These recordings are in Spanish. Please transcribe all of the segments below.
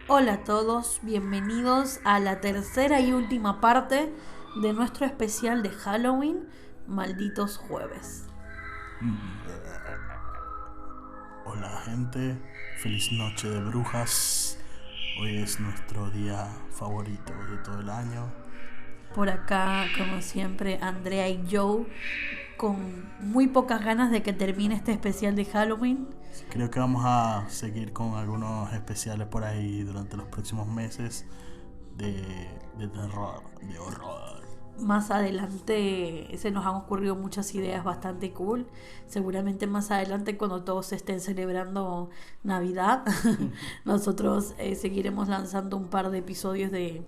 Hola a todos, bienvenidos a la tercera y última parte de nuestro especial de Halloween, Malditos Jueves. Hola gente, feliz noche de brujas. Hoy es nuestro día favorito de todo el año. Por acá, como siempre, Andrea y Joe, con muy pocas ganas de que termine este especial de Halloween. Creo que vamos a seguir con algunos especiales por ahí durante los próximos meses de terror, de horror. Más adelante se nos han ocurrido muchas ideas bastante cool. Seguramente más adelante, cuando todos estén celebrando Navidad, nosotros seguiremos lanzando un par de episodios de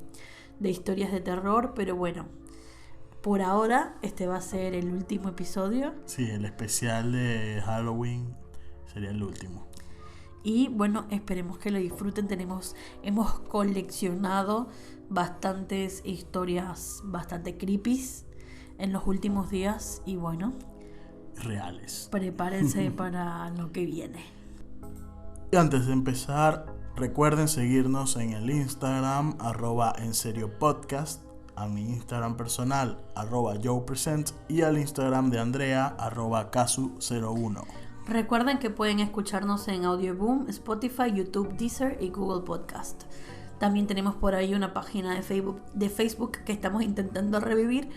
historias de terror. Pero bueno, por ahora este va a ser el último episodio. Sí, el especial de Halloween sería el último. Y bueno, esperemos que lo disfruten. Hemos coleccionado bastantes historias bastante creepies en los últimos días. Y bueno, reales. Prepárense para lo que viene. Y antes de empezar, recuerden seguirnos en el Instagram @enseriopodcast, a mi Instagram personal @joepresent y al Instagram de Andrea @casu01. Recuerden que pueden escucharnos en Audioboom, Spotify, YouTube, Deezer y Google Podcast. También tenemos por ahí una página de Facebook que estamos intentando revivir.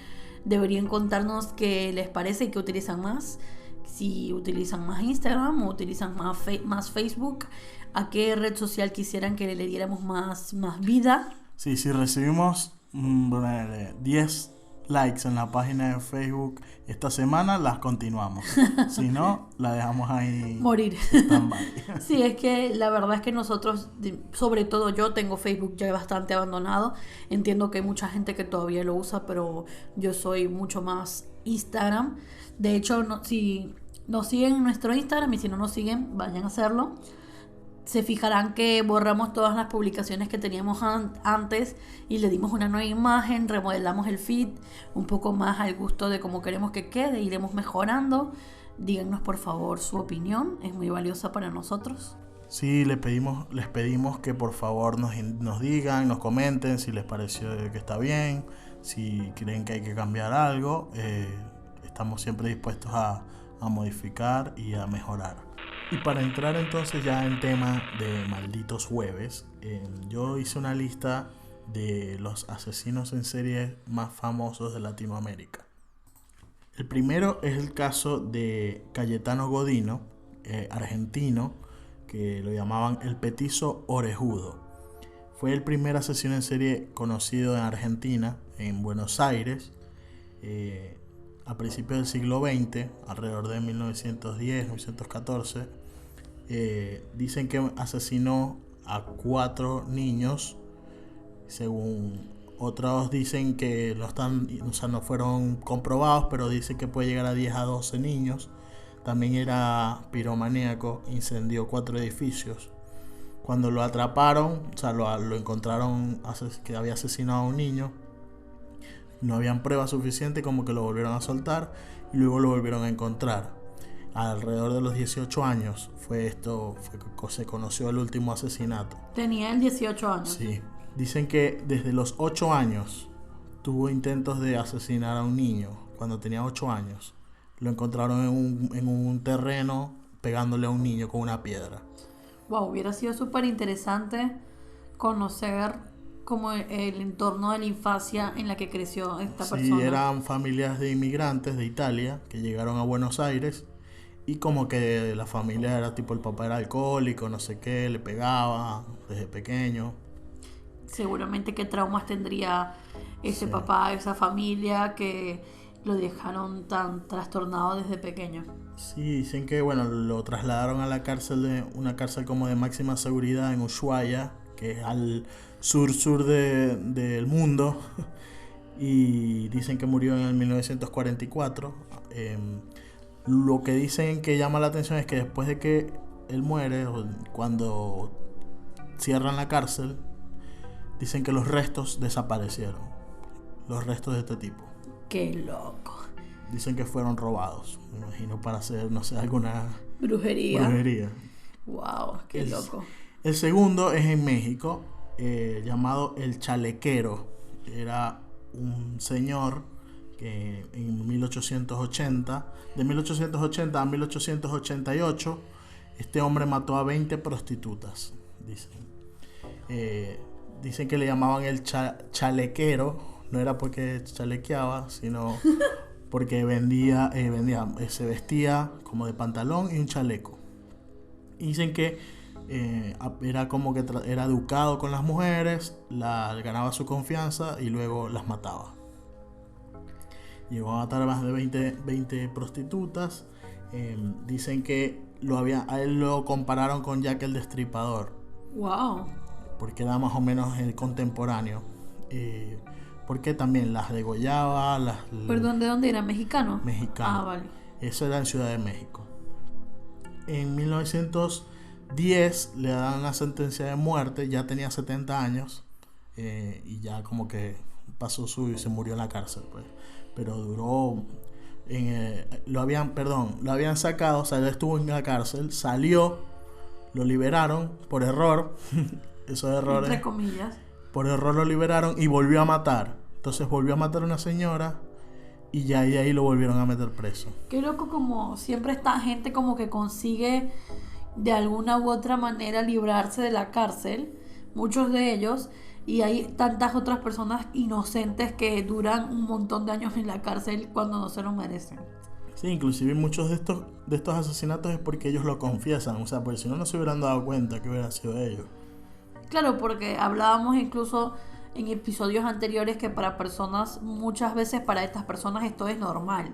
Deberían contarnos qué les parece y qué utilizan más. Si utilizan más Instagram o utilizan más Facebook. A qué red social quisieran que le diéramos más vida. Sí, si recibimos 10 likes en la página de Facebook esta semana, las continuamos. Si no, la dejamos ahí morir. Stand-by. Sí, es que la verdad es que nosotros, sobre todo yo, tengo Facebook ya bastante abandonado. Entiendo que hay mucha gente que todavía lo usa, pero yo soy mucho más Instagram. De hecho, si nos siguen en nuestro Instagram, y si no nos siguen, vayan a hacerlo. Se fijarán que borramos todas las publicaciones que teníamos antes y le dimos una nueva imagen, remodelamos el feed un poco más al gusto de cómo queremos que quede, iremos mejorando. Díganos por favor su opinión, es muy valiosa para nosotros. Sí, les pedimos que por favor nos digan, nos comenten si les pareció que está bien, si creen que hay que cambiar algo. Estamos siempre dispuestos a modificar y a mejorar. Y para entrar entonces ya en tema de Malditos Jueves, yo hice una lista de los asesinos en serie más famosos de Latinoamérica. El primero es el caso de Cayetano Godino, argentino, que lo llamaban el petizo orejudo. Fue el primer asesino en serie conocido en Argentina, en Buenos Aires, a principios del siglo XX, alrededor de 1910, 1914. Dicen que asesinó a 4 niños. Según otros dicen que no fueron comprobados, pero dicen que puede llegar a 10 a 12 niños. También era piromaníaco, incendió 4 edificios. Cuando lo atraparon, lo encontraron que había asesinado a un niño. No habían pruebas suficientes, como que lo volvieron a soltar y luego lo volvieron a encontrar. Alrededor de los 18 años se conoció el último asesinato. Tenía él 18 años. Sí. Dicen que desde los 8 años tuvo intentos de asesinar a un niño. Cuando tenía 8 años lo encontraron en un terreno pegándole a un niño con una piedra. Wow, hubiera sido súper interesante conocer como el entorno de la infancia en la que creció esta persona. Sí, eran familias de inmigrantes de Italia que llegaron a Buenos Aires y como que la familia era tipo, el papá era alcohólico, no sé qué, le pegaba desde pequeño. Seguramente qué traumas tendría ese papá, esa familia que lo dejaron tan trastornado desde pequeño. Sí, dicen que lo trasladaron a la cárcel, una cárcel como de máxima seguridad en Ushuaia, que es al sur del mundo, y dicen que murió en el 1944. Lo que dicen que llama la atención es que después de que él muere, o cuando cierran la cárcel, dicen que los restos desaparecieron. Los restos de este tipo. Qué loco. Dicen que fueron robados. Me imagino para hacer, no sé, alguna Brujería. Wow, qué loco. El segundo es en México, llamado El Chalequero. Era un señor que en 1880, de 1880 a 1888, este hombre mató a 20 prostitutas, dicen. Dicen que le llamaban el chalequero, no era porque chalequeaba, sino porque se vestía como de pantalón y un chaleco. Y dicen que era como que era educado con las mujeres, ganaba su confianza y luego las mataba. Llegó a matar a más de 20 prostitutas. Dicen que a él lo compararon con Jack el Destripador. Wow. Porque era más o menos el contemporáneo. Porque también las degollaba. ¿Perdón, de dónde era? ¿Mexicano? Mexicano. Ah, vale. Eso era en Ciudad de México. En 1910 le dan una sentencia de muerte. Ya tenía 70 años. Y ya como que pasó y se murió en la cárcel, pues. Pero duró. Lo habían sacado, o sea, él estuvo en la cárcel, salió, lo liberaron por error. Esos errores. Entre comillas. Por error lo liberaron y volvió a matar. Entonces volvió a matar a una señora y ya ahí lo volvieron a meter preso. Qué loco, como siempre esta gente como que consigue de alguna u otra manera librarse de la cárcel, muchos de ellos, y hay tantas otras personas inocentes que duran un montón de años en la cárcel cuando no se lo merecen. Sí, inclusive muchos de estos asesinatos es porque ellos lo confiesan, o sea, porque si no se hubieran dado cuenta que hubiera sido ellos. Claro, porque hablábamos incluso en episodios anteriores que muchas veces para estas personas esto es normal.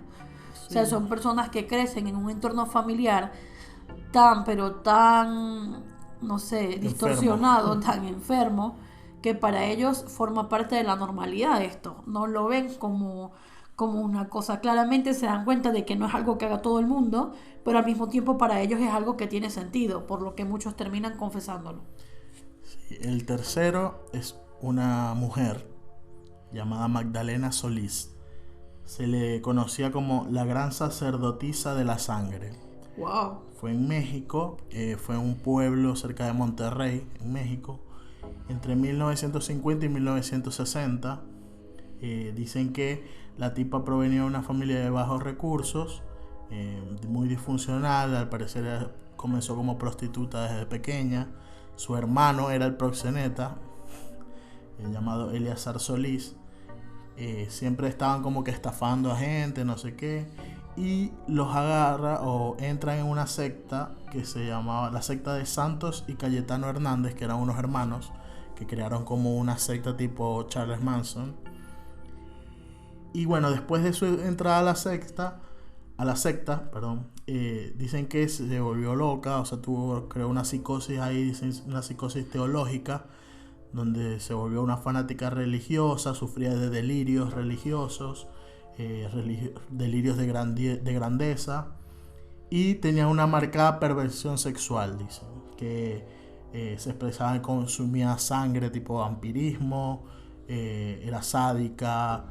Sí. O sea, son personas que crecen en un entorno familiar pero tan, no sé, distorsionado, tan enfermo, que para ellos forma parte de la normalidad esto. No lo ven como una cosa. Claramente se dan cuenta de que no es algo que haga todo el mundo, pero al mismo tiempo para ellos es algo que tiene sentido, por lo que muchos terminan confesándolo. Sí, el tercero es una mujer llamada Magdalena Solís. Se le conocía como la gran sacerdotisa de la sangre. Wow. Fue en México, fue en un pueblo cerca de Monterrey, en México, entre 1950 y 1960. Dicen que la tipa provenía de una familia de bajos recursos, muy disfuncional. Al parecer comenzó como prostituta desde pequeña. Su hermano era el proxeneta, llamado Eleazar Solís. Siempre estaban como que estafando a gente, no sé qué, y los agarra o entran en una secta que se llamaba la secta de Santos y Cayetano Hernández, que eran unos hermanos que crearon como una secta tipo Charles Manson. Y bueno, después de su entrada a la secta, dicen que se volvió loca, o sea, creó una psicosis ahí, dicen una psicosis teológica, donde se volvió una fanática religiosa, sufría de delirios religiosos, delirios de grandeza, y tenía una marcada perversión sexual, dicen, que se expresaba en consumía sangre tipo vampirismo, era sádica.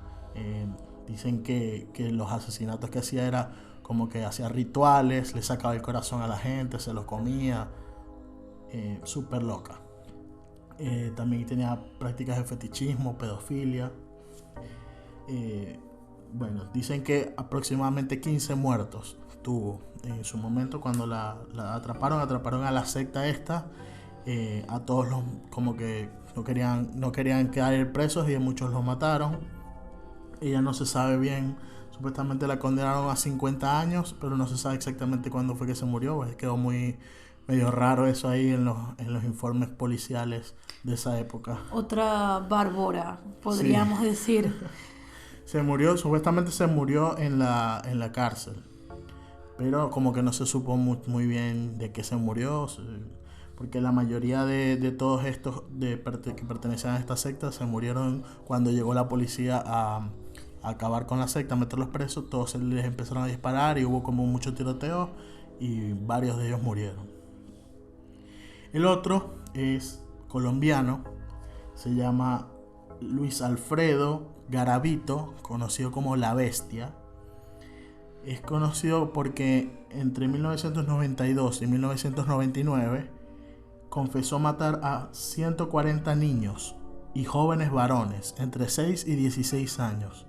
Dicen que los asesinatos que hacía era como que hacía rituales, le sacaba el corazón a la gente, se los comía, súper loca. También tenía prácticas de fetichismo, pedofilia. Bueno, dicen que aproximadamente 15 muertos tuvo en su momento cuando la atraparon a la secta esta. A todos los como que no querían quedar presos y muchos los mataron. Ella no se sabe bien, supuestamente la condenaron a 50 años, pero no se sabe exactamente cuándo fue que se murió, pues quedó medio raro eso ahí en los informes policiales de esa época. Otra Bárbara, podríamos decir. Supuestamente se murió en la cárcel, pero como que no se supo muy bien de qué se murió, porque la mayoría de todos estos que pertenecían a esta secta se murieron cuando llegó la policía a acabar con la secta, a meterlos presos. Todos les empezaron a disparar y hubo como mucho tiroteo y varios de ellos murieron. El otro es colombiano, se llama Luis Alfredo Garavito, conocido como La Bestia. Es conocido porque entre 1992 y 1999 confesó matar a 140 niños y jóvenes varones entre 6 y 16 años.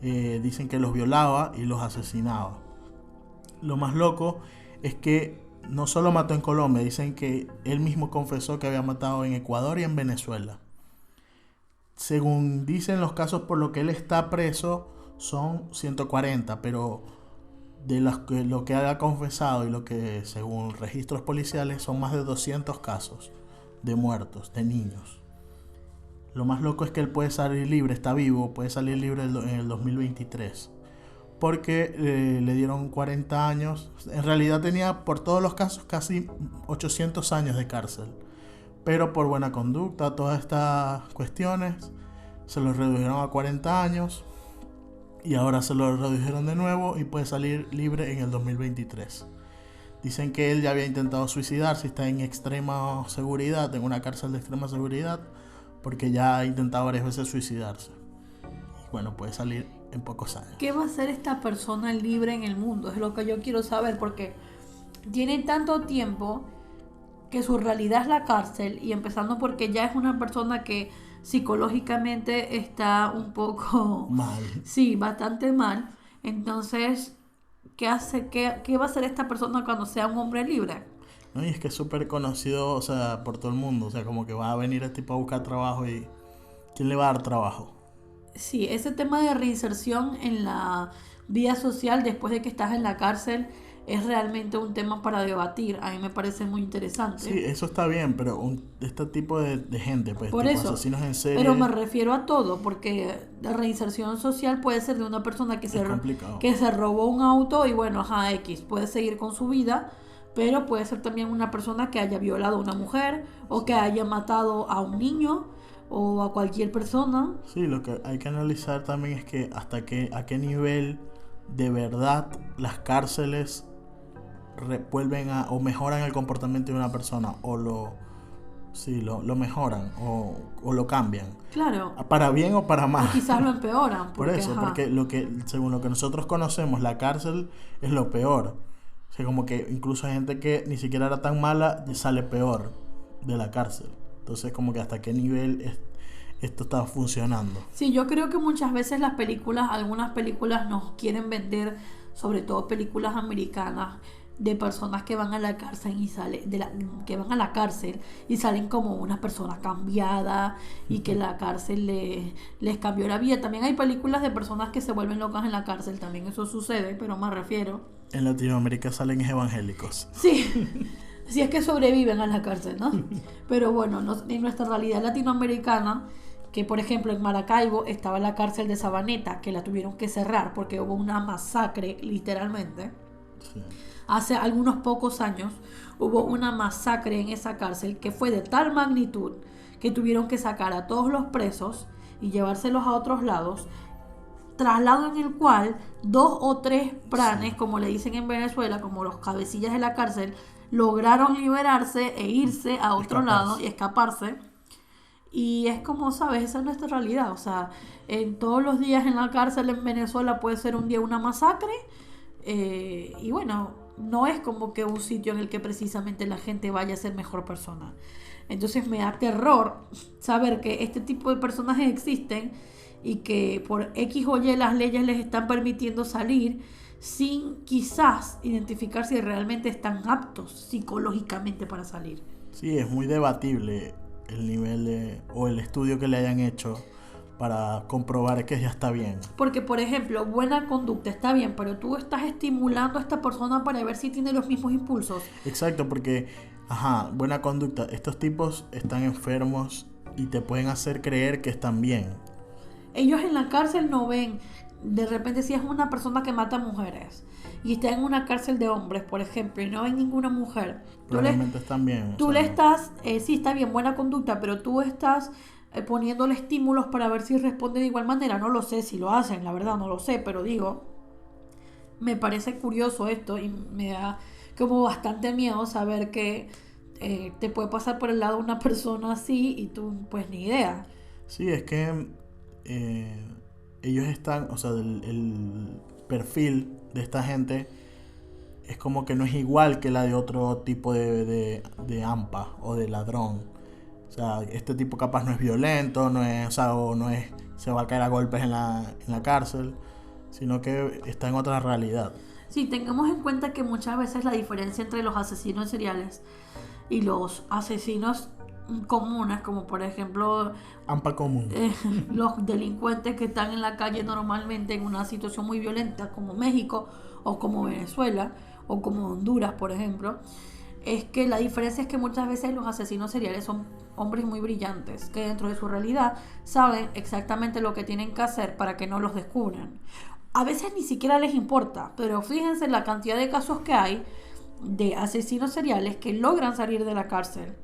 Dicen que los violaba y los asesinaba. Lo más loco es que no solo mató en Colombia, dicen que él mismo confesó que había matado en Ecuador y en Venezuela. Según dicen los casos por los que él está preso son 140, pero de lo que haya confesado y lo que según registros policiales son más de 200 casos de muertos, de niños. Lo más loco es que él puede salir libre, está vivo, puede salir libre en el 2023. Porque le dieron 40 años. En realidad tenía por todos los casos casi 800 años de cárcel. Pero por buena conducta, todas estas cuestiones, se lo redujeron a 40 años. Y ahora se lo redujeron de nuevo y puede salir libre en el 2023. Dicen que él ya había intentado suicidarse, está en extrema seguridad, en una cárcel de extrema seguridad, porque ya ha intentado varias veces suicidarse. Y bueno, puede salir en pocos años. ¿Qué va a hacer esta persona libre en el mundo? Es lo que yo quiero saber, porque tiene tanto tiempo que su realidad es la cárcel, y empezando porque ya es una persona que psicológicamente está un poco mal. Sí, bastante mal. Entonces, ¿qué va a hacer esta persona cuando sea un hombre libre? No, y es que es súper conocido, o sea, por todo el mundo. O sea, como que va a venir este tipo a buscar trabajo y ¿quién le va a dar trabajo? Sí, ese tema de reinserción en la vida social después de que estás en la cárcel es realmente un tema para debatir. A mí me parece muy interesante. Sí, eso está bien, pero este tipo de gente, pues, Por tipo eso, asesinos en serie, pero me refiero a todo, porque la reinserción social puede ser de una persona que se robó un auto y bueno, X, puede seguir con su vida, pero puede ser también una persona que haya violado a una mujer o que haya matado a un niño o a cualquier persona. Sí, lo que hay que analizar también es que a qué nivel de verdad las cárceles vuelven o mejoran el comportamiento de una persona, o lo mejoran o lo cambian. Claro. Para bien o para mal. O quizás lo empeoran. Porque según lo que nosotros conocemos, la cárcel es lo peor. O sea, como que incluso hay gente que ni siquiera era tan mala y sale peor de la cárcel. Entonces, como que hasta qué nivel esto está funcionando. Sí, yo creo que muchas veces algunas películas nos quieren vender, sobre todo películas americanas, de personas que van a la cárcel y salen como una persona cambiada y que la cárcel les cambió la vida. También hay películas de personas que se vuelven locas en la cárcel, también eso sucede, pero me refiero. En Latinoamérica salen evangélicos. Sí, si es que sobreviven a la cárcel, ¿no? Pero bueno, en nuestra realidad latinoamericana, que por ejemplo en Maracaibo estaba la cárcel de Sabaneta, que la tuvieron que cerrar porque hubo una masacre, literalmente. Sí. Hace algunos pocos años hubo una masacre en esa cárcel que fue de tal magnitud que tuvieron que sacar a todos los presos y llevárselos a otros lados, traslado en el cual 2 o 3 pranes, sí, como le dicen en Venezuela, como los cabecillas de la cárcel, lograron liberarse e irse a otro lado y escaparse. Y es como, ¿sabes? Esa es nuestra realidad. O sea, en todos los días en la cárcel en Venezuela puede ser un día una masacre. Y bueno, no es como que un sitio en el que precisamente la gente vaya a ser mejor persona. Entonces me da terror saber que este tipo de personajes existen y que por X o Y las leyes les están permitiendo salir sin quizás identificar si realmente están aptos psicológicamente para salir. Sí, es muy debatible el nivel o el estudio que le hayan hecho para comprobar que ya está bien. Porque, por ejemplo, buena conducta está bien, pero tú estás estimulando a esta persona para ver si tiene los mismos impulsos. Exacto, porque, buena conducta. Estos tipos están enfermos y te pueden hacer creer que están bien. Ellos en la cárcel no ven, de repente si es una persona que mata mujeres y está en una cárcel de hombres, por ejemplo, y no ven ninguna mujer. Probablemente están bien. Tú le estás, sí, está bien, buena conducta, pero tú estás poniéndole estímulos para ver si responde de igual manera. No lo sé si lo hacen, la verdad no lo sé, pero digo, me parece curioso esto y me da como bastante miedo saber que te puede pasar por el lado una persona así y tú pues ni idea. Sí, es que ellos están, o sea, el perfil de esta gente es como que no es igual que la de otro tipo de AMPA o de ladrón. O sea, este tipo capaz no es violento, no es, o sea, o no es, se va a caer a golpes en la cárcel, sino que está en otra realidad. Sí, tengamos en cuenta que muchas veces la diferencia entre los asesinos seriales y los asesinos comunes, como por ejemplo AMPA común. los delincuentes que están en la calle normalmente en una situación muy violenta como México o como Venezuela o como Honduras, por ejemplo, es que la diferencia es que muchas veces los asesinos seriales son hombres muy brillantes que dentro de su realidad saben exactamente lo que tienen que hacer para que no los descubran. A veces ni siquiera les importa, pero fíjense en la cantidad de casos que hay de asesinos seriales que logran salir de la cárcel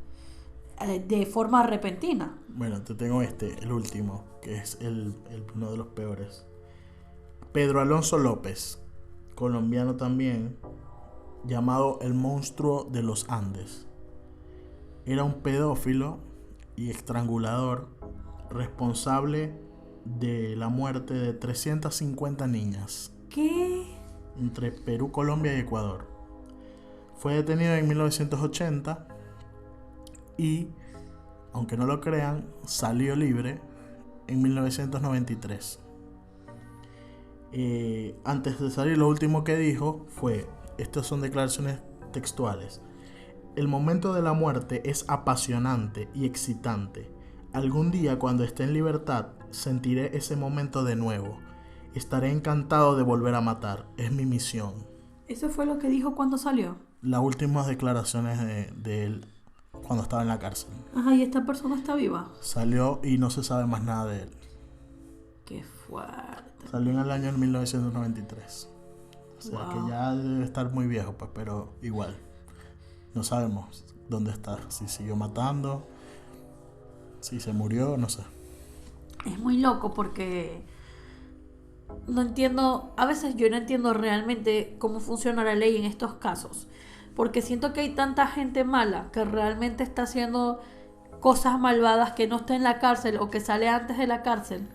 de forma repentina. Bueno, te tengo el último, que es uno de los peores. Pedro Alonso López, colombiano también, llamado el monstruo de los Andes. Era un pedófilo y estrangulador responsable de la muerte de 350 niñas. ¿Qué? Entre Perú, Colombia y Ecuador. Fue detenido en 1980 y, aunque no lo crean, salió libre en 1993. Antes de salir, lo último que dijo fue, estas son declaraciones textuales: el momento de la muerte es apasionante y excitante. Algún día, cuando esté en libertad, sentiré ese momento de nuevo. Estaré encantado de volver a matar. Es mi misión. ¿Eso fue lo que dijo cuando salió? Las últimas declaraciones de él cuando estaba en la cárcel. Ajá, y esta persona está viva. Salió y no se sabe más nada de él. Qué fuerte. Salió en el año 1993. O sea, Wow. que ya debe estar muy viejo, pues, pero igual. No sabemos dónde está. Si siguió matando, si se murió, no sé. Es muy loco porque no entiendo, a veces yo no entiendo realmente cómo funciona la ley en estos casos. Porque siento que hay tanta gente mala que realmente está haciendo cosas malvadas que no está en la cárcel o que sale antes de la cárcel.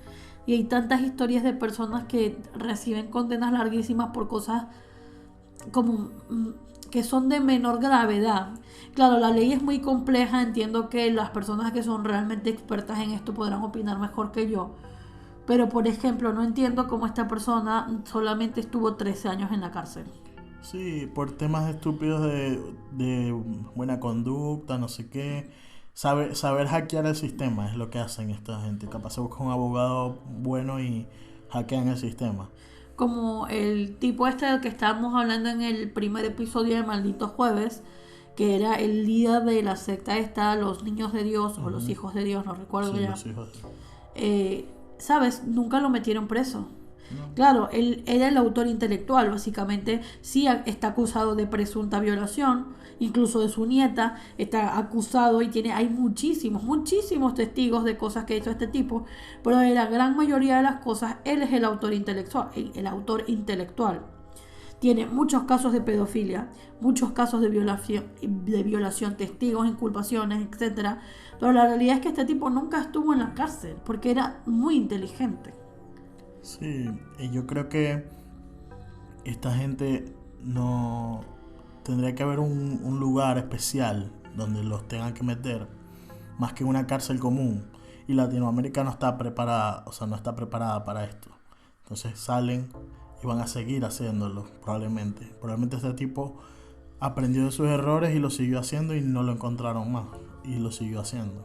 Y hay tantas historias de personas que reciben condenas larguísimas por cosas como que son de menor gravedad. Claro, la ley es muy compleja, entiendo que las personas que son realmente expertas en esto podrán opinar mejor que yo. Pero, por ejemplo, no entiendo cómo esta persona solamente estuvo 13 años en la cárcel. Sí, por temas estúpidos de buena conducta, no sé qué. Saber hackear el sistema es lo que hacen esta gente. Capaz se busca un abogado bueno y hackean el sistema. Como el tipo este del que estábamos hablando en el primer episodio de Malditos Jueves, que era el líder de la secta esta, los niños de Dios o los hijos de Dios, no recuerdo Sí, ya. los hijos. ¿Sabes? Nunca lo metieron preso. No. Claro, él era el autor intelectual, básicamente sí está acusado de presunta violación, incluso de su nieta está acusado y hay muchísimos testigos de cosas que hizo este tipo, pero de la gran mayoría de las cosas él es el autor intelectual, el autor intelectual. Tiene muchos casos de pedofilia, muchos casos de violación, testigos, inculpaciones, etcétera, pero la realidad es que este tipo nunca estuvo en la cárcel porque era muy inteligente. Sí, y yo creo que esta gente no tendría que haber un lugar especial donde los tengan que meter, más que una cárcel común. Y Latinoamérica no está preparada, o sea, no está preparada para esto. Entonces salen y van a seguir haciéndolo, probablemente. Probablemente este tipo aprendió de sus errores y lo siguió haciendo y no lo encontraron más. Y lo siguió haciendo.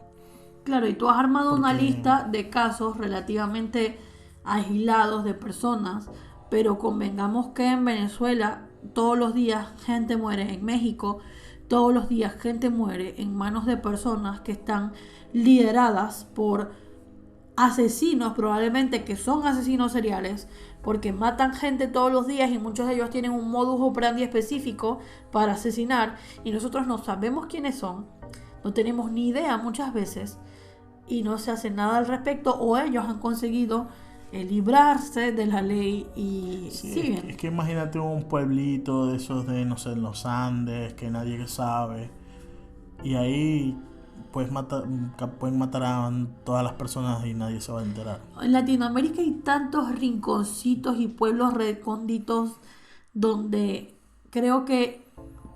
Claro, y tú has armado una Porque- lista de casos relativamente aislados de personas, pero convengamos que en Venezuela todos los días gente muere, en México todos los días gente muere en manos de personas que están lideradas por asesinos, probablemente que son asesinos seriales, porque matan gente todos los días y muchos de ellos tienen un modus operandi específico para asesinar y nosotros no sabemos quiénes son, no tenemos ni idea muchas veces y no se hace nada al respecto o ellos han conseguido librarse de la ley y Sí, siguen. es que imagínate un pueblito de esos de, no sé, en los Andes, que nadie sabe. Y ahí pueden matar a todas las personas y nadie se va a enterar. En Latinoamérica hay tantos rinconcitos y pueblos recónditos donde creo que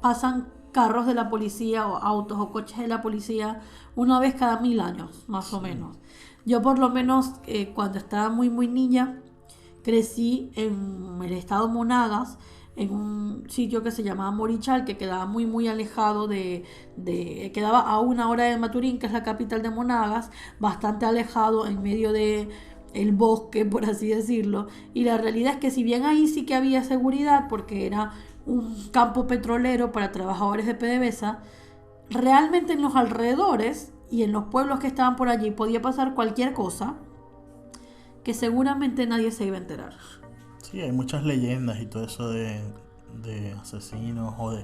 pasan carros de la policía o autos o coches de la policía una vez cada 1000 años, más o menos. Yo por lo menos cuando estaba muy muy niña crecí en el estado Monagas, en un sitio que se llamaba Morichal, que quedaba muy muy alejado quedaba a 1 hora de Maturín, que es la capital de Monagas, bastante alejado en medio de el bosque, por así decirlo. Y la realidad es que si bien ahí sí que había seguridad, porque era un campo petrolero para trabajadores de PDVSA, realmente en los alrededores y en los pueblos que estaban por allí podía pasar cualquier cosa que seguramente nadie se iba a enterar. Sí, hay muchas leyendas y todo eso de asesinos o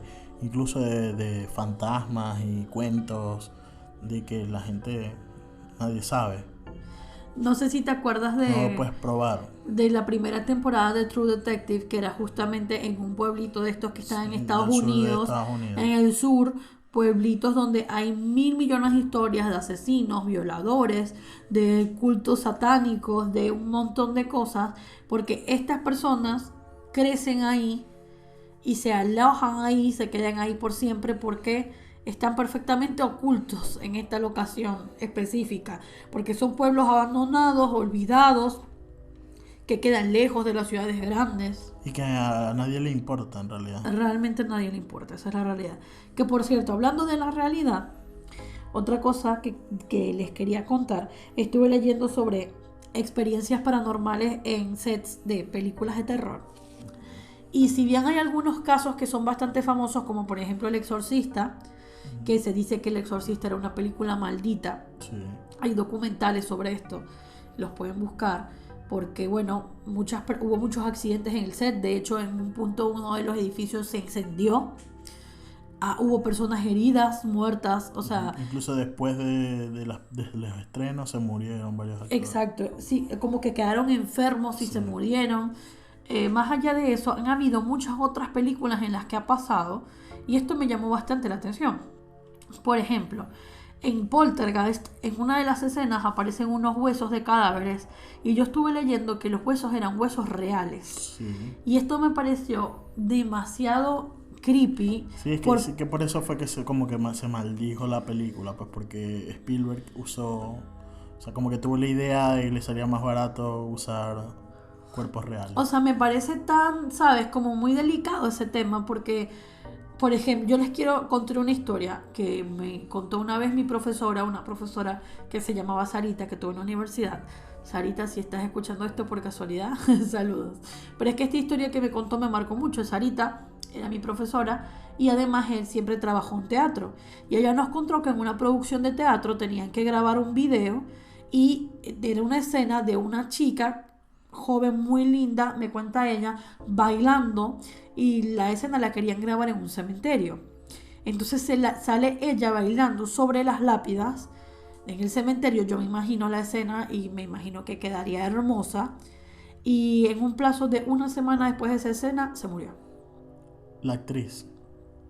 incluso de fantasmas y cuentos de que la gente nadie sabe. No sé si te acuerdas No lo puedes probar. de la primera temporada de True Detective, que era justamente en un pueblito de estos que están en Estados Unidos, en el sur, pueblitos donde hay 1.000 millones de historias de asesinos, violadores, de cultos satánicos, de un montón de cosas, porque estas personas crecen ahí y se alojan ahí, se quedan ahí por siempre porque están perfectamente ocultos en esta locación específica, porque son pueblos abandonados, olvidados, que quedan lejos de las ciudades grandes. Y que a nadie le importa en realidad. Realmente a nadie le importa, esa es la realidad. Que por cierto, hablando de la realidad, otra cosa que les quería contar, estuve leyendo sobre experiencias paranormales en sets de películas de terror. Y si bien hay algunos casos que son bastante famosos, como por ejemplo El Exorcista, que se dice que El Exorcista era una película maldita, Sí. hay documentales sobre esto, los pueden buscar, porque bueno, hubo muchos accidentes en el set. De hecho, en un punto uno de los edificios se incendió, hubo personas heridas, muertas, o sea... Incluso después de los estrenos se murieron varios actores. Exacto, sí, como que quedaron enfermos y Sí. se murieron. Más allá de eso, han habido muchas otras películas en las que ha pasado, y esto me llamó bastante la atención. Por ejemplo, en Poltergeist, en una de las escenas aparecen unos huesos de cadáveres, y yo estuve leyendo que los huesos eran huesos reales. Sí. Y esto me pareció demasiado creepy. Sí, es que por eso fue que se maldijo la película, pues porque Spielberg usó, o sea, como que tuvo la idea de que le salía más barato usar cuerpos reales. O sea, me parece tan, ¿sabes? Como muy delicado ese tema, porque, por ejemplo, yo les quiero contar una historia que me contó una vez mi profesora, una profesora que se llamaba Sarita, que tuve en la universidad. Sarita, si estás escuchando esto por casualidad, saludos. Pero es que esta historia que me contó me marcó mucho. Sarita era mi profesora y además él siempre trabajó en teatro. Y ella nos contó que en una producción de teatro tenían que grabar un video y era una escena de una chica joven muy linda, me cuenta ella, bailando, y la escena la querían grabar en un cementerio. Entonces sale ella bailando sobre las lápidas en el cementerio. Yo me imagino la escena y me imagino que quedaría hermosa, y en un plazo de 1 semana después de esa escena se murió. La actriz.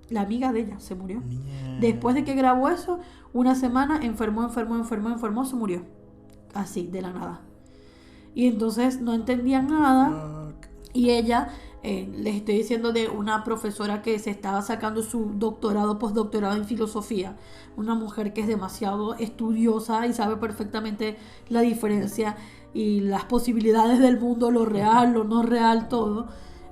La amiga de ella se murió. Mierda. Después de que grabó eso, 1 semana enfermó, se murió. Así, de la nada. Y entonces no entendían nada. Fuck. Y ella, les estoy diciendo de una profesora que se estaba sacando su doctorado, postdoctorado en filosofía. Una mujer que es demasiado estudiosa y sabe perfectamente la diferencia y las posibilidades del mundo, lo real, lo no real, todo.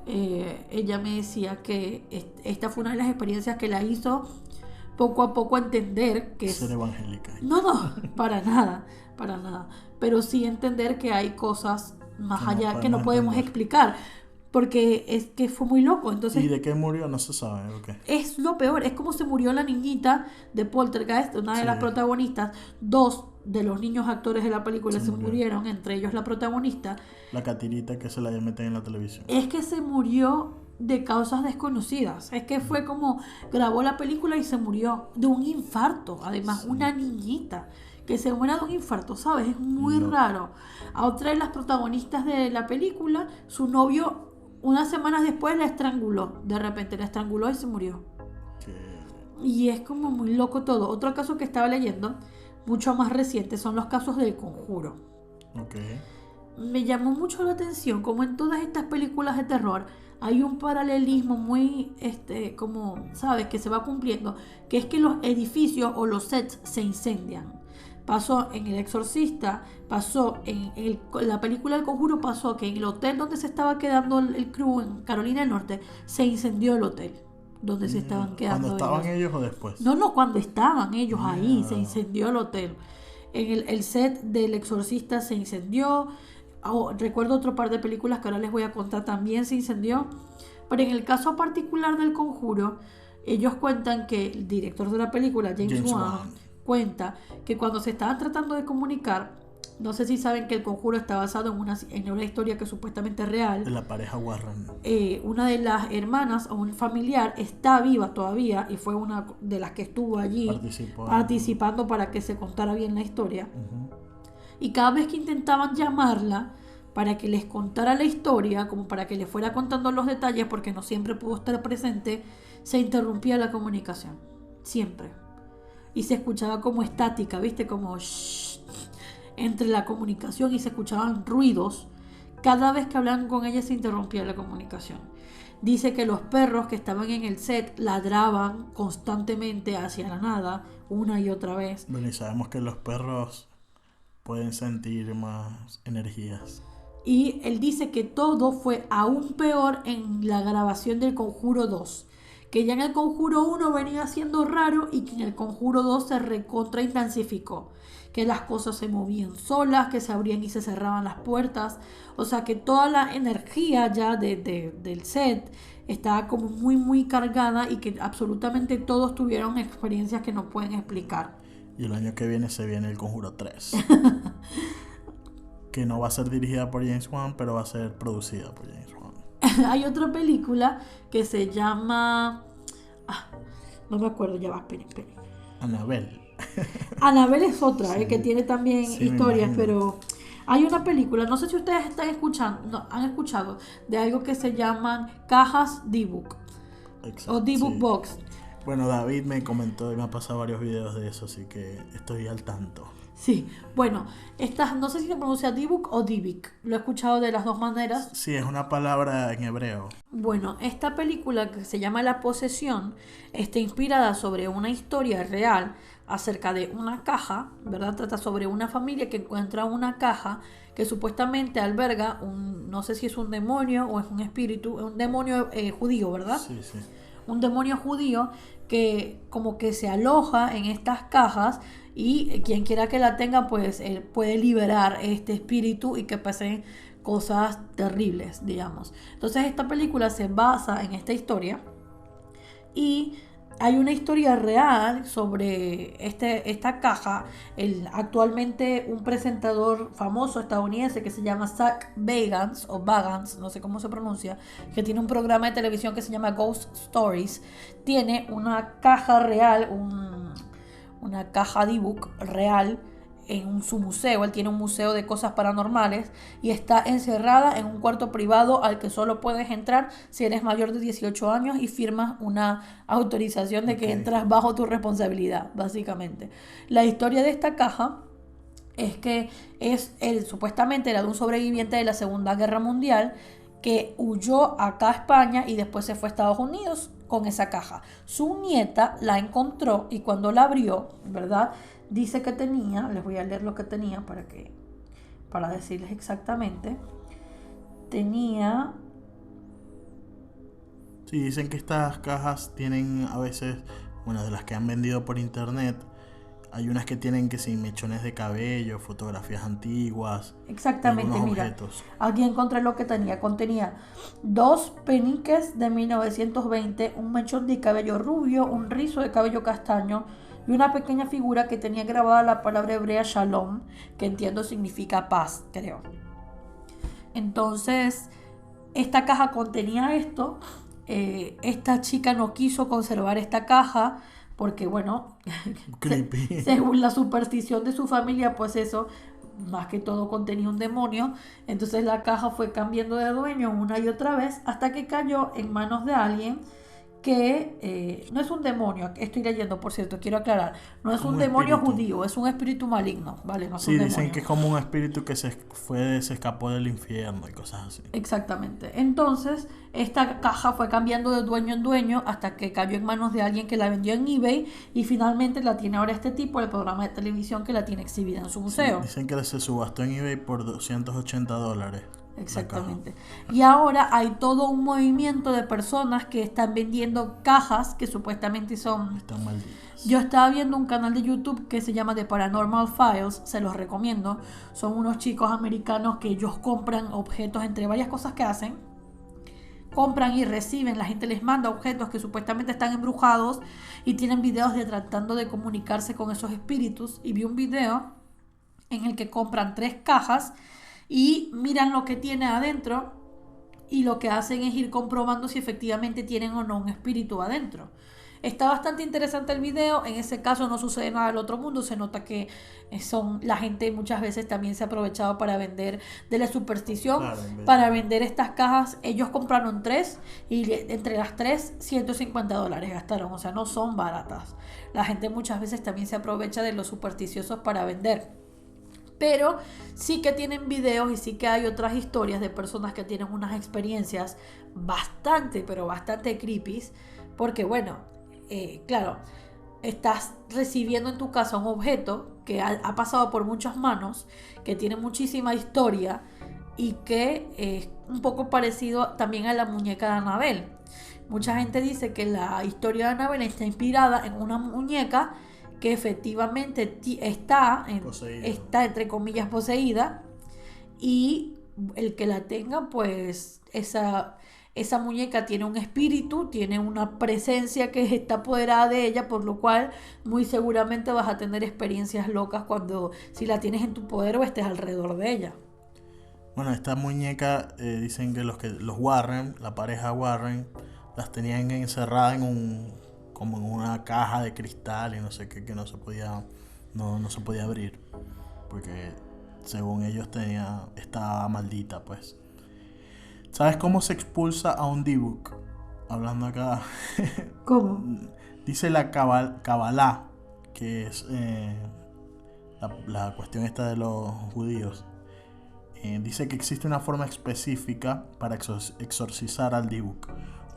Ella me decía que esta fue una de las experiencias que la hizo poco a poco entender que Ser evangélica. no, para nada, pero sí entender que hay cosas más allá que no podemos explicar, porque es que fue muy loco. Entonces, ¿y de qué murió? No se sabe. Okay. es lo peor, es como se murió la niñita de Poltergeist, una de las protagonistas. 2 de los niños actores de la película se murieron, entre ellos la protagonista. La catirita que se la meten en la televisión. Es que se murió de causas desconocidas. Es que fue como grabó la película y se murió de un infarto. Además, una niñita que se muera de un infarto, ¿sabes? Es muy raro. A otra de las protagonistas de la película, su novio, unas semanas después la estranguló. De repente la estranguló y se murió. Y es como muy loco todo. Otro caso que estaba leyendo, mucho más reciente, son los casos del Conjuro. Ok. Me llamó mucho la atención como en todas estas películas de terror hay un paralelismo muy, como, ¿sabes? Que se va cumpliendo, que es que los edificios o los sets se incendian. Pasó en El Exorcista, pasó la película El Conjuro, pasó que en el hotel donde se estaba quedando el crew en Carolina del Norte, se incendió el hotel donde se estaban ¿Cuando quedando estaban ellos. ellos o después? No, no, cuando estaban ellos ahí, se Mierda. incendió el hotel. En el set del Exorcista se incendió. Recuerdo otro par de películas que ahora les voy a contar, también se incendió. Pero en el caso particular del Conjuro, ellos cuentan que el director de la película, James Wan, cuenta que cuando se estaban tratando de comunicar, no sé si saben que el Conjuro está basado en una historia que supuestamente es real. De la pareja Warren. Una de las hermanas o un familiar está viva todavía y fue una de las que estuvo allí participando para que se contara bien la historia. Y cada vez que intentaban llamarla para que les contara la historia, como para que les fuera contando los detalles, porque no siempre pudo estar presente, se interrumpía la comunicación. Siempre. Y se escuchaba como estática, ¿viste? Como shh, entre la comunicación, y se escuchaban ruidos. Cada vez que hablaban con ella se interrumpía la comunicación. Dice que los perros que estaban en el set ladraban constantemente hacia la nada, una y otra vez. Bueno, y sabemos que los perros pueden sentir más energías. Y él dice que todo fue aún peor en la grabación del Conjuro 2. Que ya en el Conjuro 1 venía siendo raro y que en el Conjuro 2 se recontra intensificó. Que las cosas se movían solas, que se abrían y se cerraban las puertas. O sea que toda la energía ya del set estaba como muy muy cargada y que absolutamente todos tuvieron experiencias que no pueden explicar. Y el año que viene se viene el Conjuro 3. Que no va a ser dirigida por James Wan, pero va a ser producida por James Wan. Hay otra película que se llama... no me acuerdo, ya va, esperen. Annabelle. Annabelle es otra, Sí. Que tiene también Sí, historias, me imagino. pero hay una película, no sé si ustedes están escuchando, no, han escuchado de algo que se llaman cajas D-Book Exacto, o D-Book sí. Box. Bueno, David me comentó y me ha pasado varios videos de eso, así que estoy al tanto. Sí, bueno, estas, no sé si se pronuncia D-Book o D-Book, lo he escuchado de las dos maneras. Sí, es una palabra en hebreo. Bueno, esta película que se llama La Posesión está inspirada sobre una historia real acerca de una caja, ¿verdad? Trata sobre una familia que encuentra una caja que supuestamente alberga no sé si es un demonio o es un espíritu, un demonio judío, ¿verdad? Sí, sí. Un demonio judío que como que se aloja en estas cajas y quien quiera que la tenga pues puede liberar este espíritu y que pasen cosas terribles, digamos. Entonces esta película se basa en esta historia y hay una historia real sobre esta caja. Actualmente un presentador famoso estadounidense que se llama Zach Bagans, o Bagans, no sé cómo se pronuncia, que tiene un programa de televisión que se llama Ghost Stories, tiene una caja real, una caja D-Book real en su museo. Él tiene un museo de cosas paranormales y está encerrada en un cuarto privado al que solo puedes entrar si eres mayor de 18 años y firmas una autorización de que entras bajo tu responsabilidad, básicamente. La historia de esta caja es que supuestamente era de un sobreviviente de la Segunda Guerra Mundial que huyó acá a España y después se fue a Estados Unidos con esa caja. Su nieta la encontró y cuando la abrió, ¿verdad? Dice que tenía, les voy a leer lo que tenía para decirles exactamente. Tenía... Sí, dicen que estas cajas tienen a veces, bueno, de las que han vendido por internet, hay unas que tienen que sí, mechones de cabello, fotografías antiguas. Exactamente, mira. Objetos. Aquí encontré lo que tenía. Contenía 2 peniques de 1920, un mechón de cabello rubio, un rizo de cabello castaño y una pequeña figura que tenía grabada la palabra hebrea shalom, que entiendo significa paz, creo. Entonces, esta caja contenía esto. Esta chica no quiso conservar esta caja porque, bueno, Creepy. según la superstición de su familia, pues eso, más que todo contenía un demonio. Entonces la caja fue cambiando de dueño una y otra vez hasta que cayó en manos de alguien que no es un demonio, estoy leyendo, por cierto, quiero aclarar, no es un demonio espíritu judío, es un espíritu maligno, ¿vale? No es un Sí, dicen demonio. que es como un espíritu que se escapó del infierno y cosas así. Exactamente. Entonces, esta caja fue cambiando de dueño en dueño hasta que cayó en manos de alguien que la vendió en eBay y finalmente la tiene ahora este tipo, el programa de televisión que la tiene exhibida en su museo. Dicen que se subastó en eBay por $280. Exactamente. Y ahora hay todo un movimiento de personas que están vendiendo cajas que supuestamente son... Están malditas. Yo estaba viendo un canal de YouTube que se llama The Paranormal Files, se los recomiendo. Son unos chicos americanos que ellos compran objetos entre varias cosas que hacen. Compran y reciben, la gente les manda objetos que supuestamente están embrujados y tienen videos de tratando de comunicarse con esos espíritus. Y vi un video en el que compran 3 cajas y miran lo que tiene adentro y lo que hacen es ir comprobando si efectivamente tienen o no un espíritu adentro. Está bastante interesante el video, en ese caso no sucede nada del otro mundo, se nota que la gente muchas veces también se ha aprovechado para vender de la superstición, Claro, para vender estas cajas. Ellos compraron 3 y entre las 3 $150 gastaron, o sea, no son baratas. La gente muchas veces también se aprovecha de los supersticiosos para vender. Pero sí que tienen videos y sí que hay otras historias de personas que tienen unas experiencias bastante, pero bastante creepy. Porque bueno, claro, estás recibiendo en tu casa un objeto que ha pasado por muchas manos, que tiene muchísima historia y que es un poco parecido también a la muñeca de Annabelle. Mucha gente dice que la historia de Annabelle está inspirada en una muñeca que efectivamente está entre comillas poseída, y el que la tenga, pues esa muñeca tiene un espíritu, tiene una presencia que está apoderada de ella, por lo cual muy seguramente vas a tener experiencias locas si la tienes en tu poder o estés alrededor de ella. Bueno, esta muñeca dicen que los Warren, la pareja Warren, las tenían encerradas como en una caja de cristal y no sé qué, que no se podía abrir, porque según ellos estaba maldita, pues. ¿Sabes cómo se expulsa a un Dibuk? Hablando acá. ¿Cómo? Dice la Kabbalah, que es la cuestión esta de los judíos. Dice que existe una forma específica para exorcizar al Dibuk.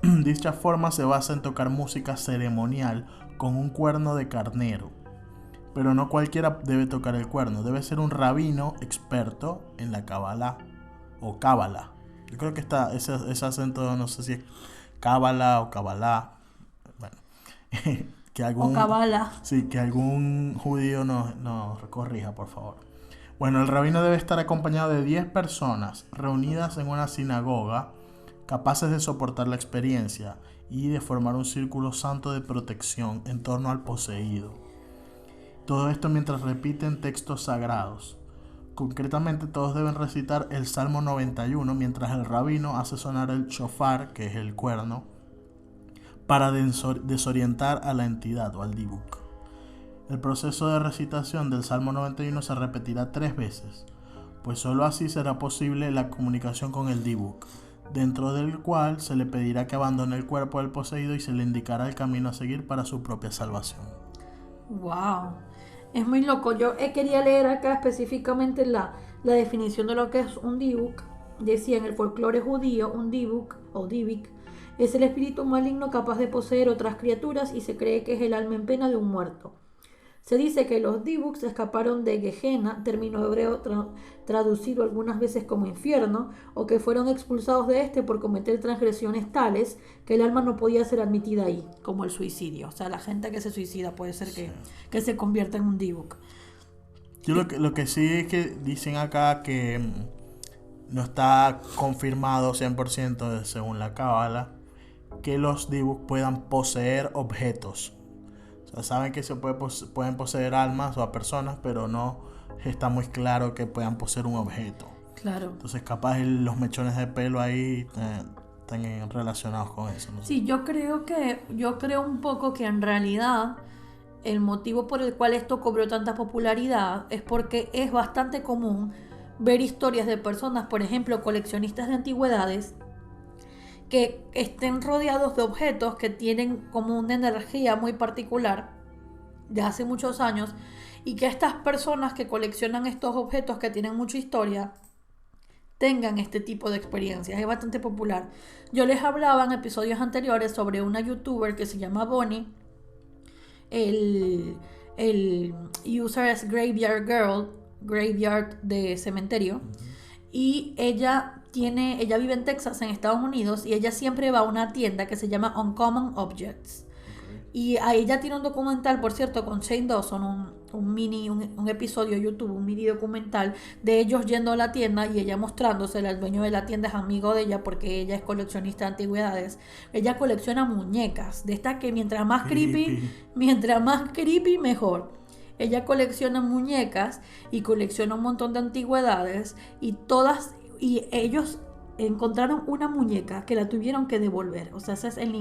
Dicha forma se basa en tocar música ceremonial con un cuerno de carnero. Pero no cualquiera debe tocar el cuerno, debe ser un rabino experto en la Kabbalah o Cábala. Yo creo que ese acento, no sé si es Cábala o Kabbalah. Bueno, o Kabbalah. Sí, que algún judío nos corrija, por favor. Bueno, el rabino debe estar acompañado de 10 personas reunidas en una sinagoga, capaces de soportar la experiencia y de formar un círculo santo de protección en torno al poseído. Todo esto mientras repiten textos sagrados. Concretamente, todos deben recitar el Salmo 91 mientras el rabino hace sonar el shofar, que es el cuerno, para desorientar a la entidad o al Dibuk. El proceso de recitación del Salmo 91 se repetirá 3 veces, pues solo así será posible la comunicación con el Dibuk, dentro del cual se le pedirá que abandone el cuerpo del poseído y se le indicará el camino a seguir para su propia salvación. ¡Wow! Es muy loco. Yo quería leer acá específicamente la definición de lo que es un Dibuk. Decía en el folclore judío, un Dibuk o Dibik es el espíritu maligno capaz de poseer otras criaturas y se cree que es el alma en pena de un muerto. Se dice que los Dibuks escaparon de Gehenna, término hebreo traducido algunas veces como infierno, o que fueron expulsados de este por cometer transgresiones tales que el alma no podía ser admitida ahí, como el suicidio. O sea, la gente que se suicida puede ser que se convierta en un Dibuk. Yo lo que sí es que dicen acá que no está confirmado 100% según la Cábala que los Dibuk puedan poseer objetos. O sea, saben que pueden poseer almas o a personas, pero no está muy claro que puedan poseer un objeto. Claro. Entonces capaz los mechones de pelo ahí están relacionados con eso, ¿no? Sí, yo creo un poco que en realidad el motivo por el cual esto cobró tanta popularidad es porque es bastante común ver historias de personas, por ejemplo, coleccionistas de antigüedades, que estén rodeados de objetos que tienen como una energía muy particular de hace muchos años, y que estas personas que coleccionan estos objetos que tienen mucha historia tengan este tipo de experiencias. Es bastante popular. Yo les hablaba en episodios anteriores sobre una youtuber que se llama Bonnie. El user es Graveyard Girl, Graveyard de cementerio. Y ella vive en Texas, en Estados Unidos, y ella siempre va a una tienda que se llama Uncommon Objects. Y a ella tiene un documental, por cierto, con Shane Dawson, un episodio de YouTube, un mini documental de ellos yendo a la tienda y ella mostrándosela. El dueño de la tienda es amigo de ella porque ella es coleccionista de antigüedades. Ella colecciona muñecas, de estas que mientras más creepy, mejor. Ella colecciona muñecas y colecciona un montón de antigüedades, y ellos encontraron una muñeca que la tuvieron que devolver. O sea, ese es el